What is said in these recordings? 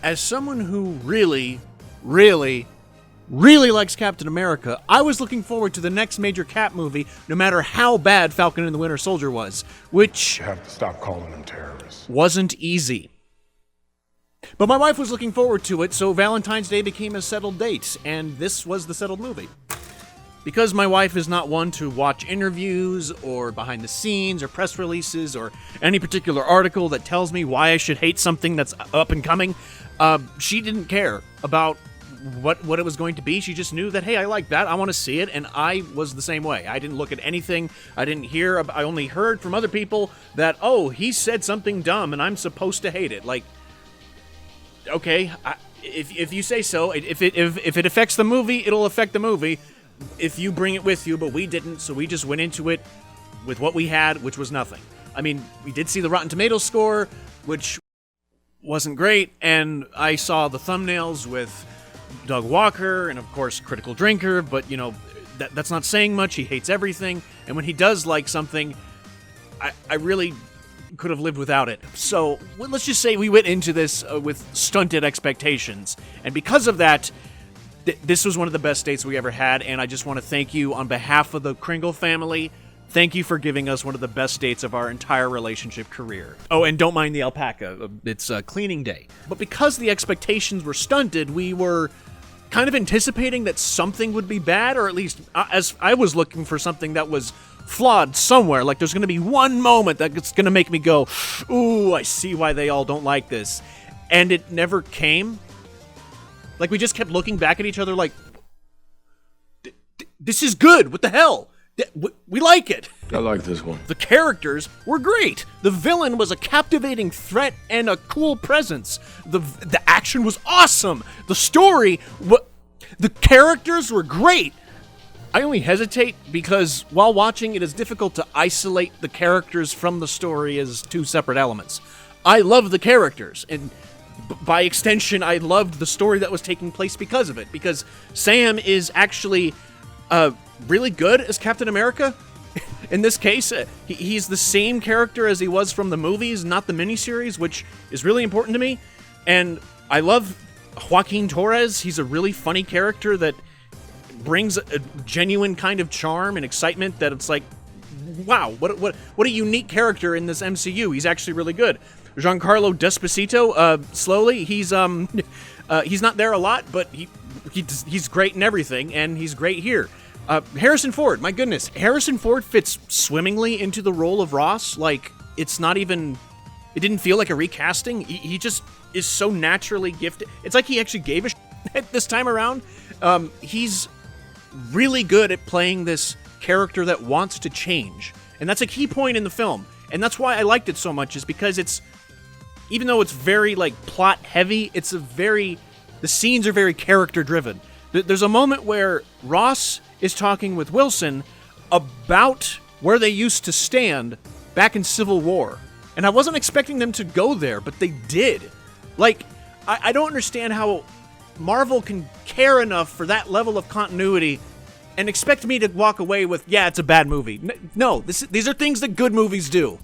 As someone who really, really, really likes Captain America, I was looking forward to the next major Cap movie, no matter how bad Falcon and the Winter Soldier was, which You have to stop calling them terrorists. wasn't easy. But my wife was looking forward to it, so Valentine's Day became a settled date, and this was the settled movie. Because my wife is not one to watch interviews or behind the scenes or press releases or any particular article that tells me why I should hate something that's up and coming, she didn't care about what it was going to be. She just knew that, hey, I like that, I want to see it, and I was the same way. I didn't look at anything, I didn't hear, I only heard from other people that, oh, he said something dumb and I'm supposed to hate it. Like, okay, if you say so, if it affects the movie, it'll affect the movie. If you bring it with you, but we didn't, so we just went into it with what we had, which was nothing. I mean, we did see the Rotten Tomatoes score, which wasn't great, and I saw the thumbnails with Doug Walker, and of course, Critical Drinker, but, you know, that's not saying much. He hates everything, and when he does like something, I really could have lived without it. So, let's just say we went into this with stunted expectations, and because of that, this was one of the best dates we ever had, and I just want to thank you on behalf of the Kringle family. Thank you for giving us one of the best dates of our entire relationship career. Oh, and don't mind the alpaca. It's cleaning day. But because the expectations were stunted, we were kind of anticipating that something would be bad, or at least as I was looking for something that was flawed somewhere. Like there's going to be one moment that's going to make me go, ooh, I see why they all don't like this. And it never came. Like, we just kept looking back at each other like, this is good, what the hell? We like it. I like this one. The characters were great. The villain was a captivating threat and a cool presence. The action was awesome. The story, the characters were great. I only hesitate because while watching, it is difficult to isolate the characters from the story as two separate elements. I love the characters, and by extension, I loved the story that was taking place because of it. Because Sam is actually really good as Captain America. In this case, he's the same character as he was from the movies, not the miniseries, which is really important to me. And I love Joaquin Torres. He's a really funny character that brings a genuine kind of charm and excitement that it's like, wow, what a unique character in this MCU. He's actually really good. Giancarlo Despacito, slowly, he's not there a lot, but he's great in everything, and he's great here. Harrison Ford, my goodness, Harrison Ford fits swimmingly into the role of Ross. Like, it didn't feel like a recasting. He just is so naturally gifted. It's like he actually gave a shit this time around. He's really good at playing this character that wants to change, and that's a key point in the film, and that's why I liked it so much, is because even though it's very, like, plot heavy, the scenes are very character driven. There's a moment where Ross is talking with Wilson about where they used to stand back in Civil War. And I wasn't expecting them to go there, but they did. Like, I don't understand how Marvel can care enough for that level of continuity and expect me to walk away with, yeah, it's a bad movie. No, these are things that good movies do.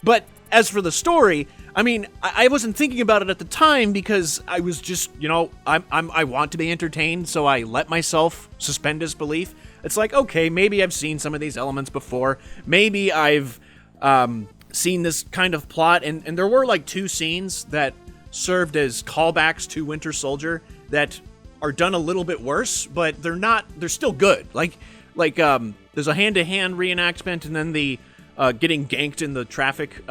But as for the story, I mean, I wasn't thinking about it at the time because I was just, you know, I want to be entertained, so I let myself suspend disbelief. It's like, okay, maybe I've seen some of these elements before. Maybe I've seen this kind of plot, and there were like two scenes that served as callbacks to Winter Soldier that are done a little bit worse, but they're still good. Like there's a hand-to-hand reenactment, and then the getting ganked in the traffic.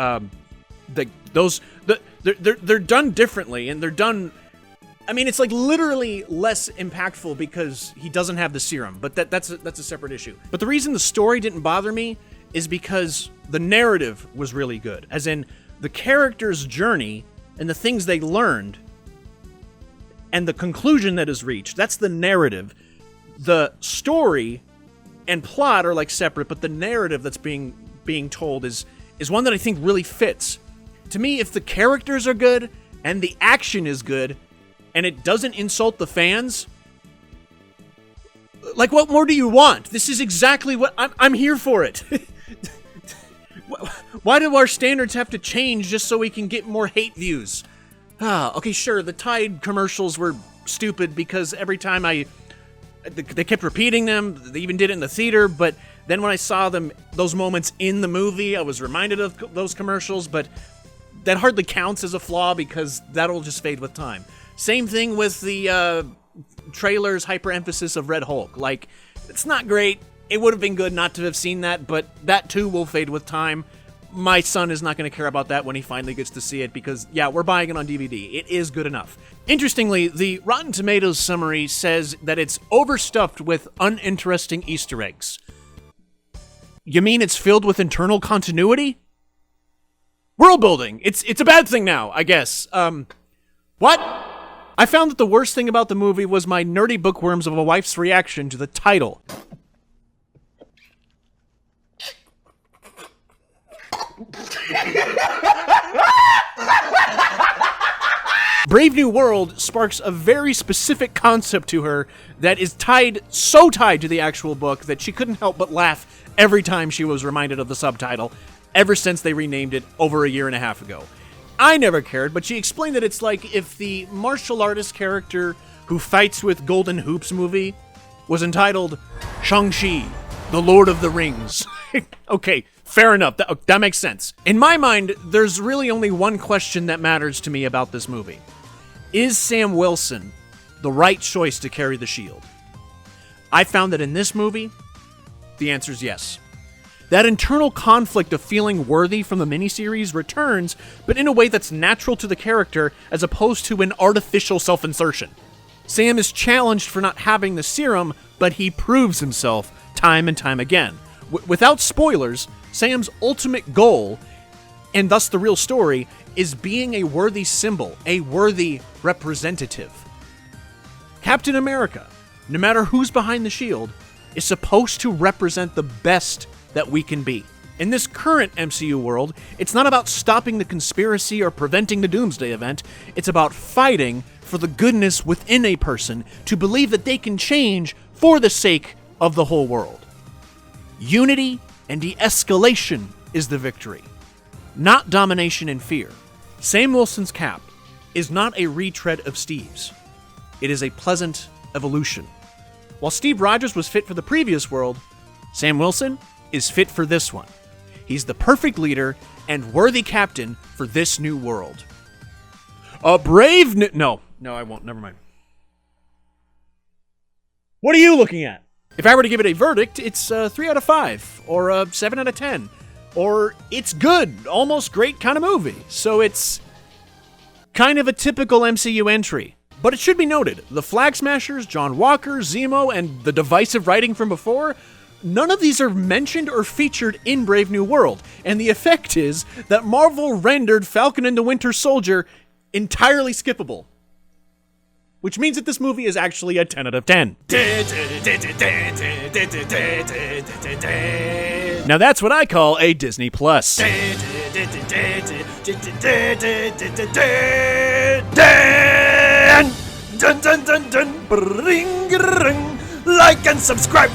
They're done differently, and they're done. I mean, it's like literally less impactful because he doesn't have the serum, but that's a separate issue. But the reason the story didn't bother me is because the narrative was really good, as in the character's journey and the things they learned and the conclusion that is reached. That's the narrative. The story and plot are like separate, but the narrative that's being told is one that I think really fits. To me, if the characters are good and the action is good and it doesn't insult the fans, like, what more do you want? This is exactly what I'm here for it. Why do our standards have to change just so we can get more hate views? Okay, sure, the Tide commercials were stupid because every time they kept repeating them, they even did it in the theater, but then when I saw those moments in the movie, I was reminded of those commercials, but that hardly counts as a flaw because that'll just fade with time. Same thing with the trailer's hyper-emphasis of Red Hulk. Like, it's not great. It would have been good not to have seen that, but that too will fade with time. My son is not going to care about that when he finally gets to see it because, yeah, we're buying it on DVD. It is good enough. Interestingly, the Rotten Tomatoes summary says that it's overstuffed with uninteresting Easter eggs. You mean it's filled with internal continuity? World building. It's a bad thing now, I guess. What? I found that the worst thing about the movie was my nerdy bookworms of a wife's reaction to the title. Brave New World sparks a very specific concept to her that is so tied to the actual book that she couldn't help but laugh every time she was reminded of the subtitle, ever since they renamed it over a year and a half ago. I never cared, but she explained that it's like if the martial artist character who fights with Golden Hoops movie was entitled Shang-Chi, the Lord of the Rings. Okay, fair enough. That makes sense. In my mind, there's really only one question that matters to me about this movie. Is Sam Wilson the right choice to carry the shield? I found that in this movie, the answer is yes. That internal conflict of feeling worthy from the miniseries returns, but in a way that's natural to the character as opposed to an artificial self-insertion. Sam is challenged for not having the serum, but he proves himself time and time again. Without spoilers, Sam's ultimate goal, and thus the real story, is being a worthy symbol, a worthy representative. Captain America, no matter who's behind the shield, is supposed to represent the best that we can be. In this current MCU world, it's not about stopping the conspiracy or preventing the Doomsday event, it's about fighting for the goodness within a person to believe that they can change for the sake of the whole world. Unity and de-escalation is the victory, not domination and fear. Sam Wilson's Cap is not a retread of Steve's. It is a pleasant evolution. While Steve Rogers was fit for the previous world, Sam Wilson is fit for this one. He's the perfect leader and worthy captain for this new world. A brave No, I won't. Never mind. What are you looking at? If I were to give it a verdict, it's a 3 out of 5, or a 7 out of 10, or it's good, almost great kind of movie. So it's kind of a typical MCU entry. But it should be noted, the Flag Smashers, John Walker, Zemo, and the divisive writing from before, none of these are mentioned or featured in Brave New World, and the effect is that Marvel rendered Falcon and the Winter Soldier entirely skippable. Which means that this movie is actually a 10 out of 10. Now that's what I call a Disney Plus. Dun dun dun dun, ring ring, like and subscribe.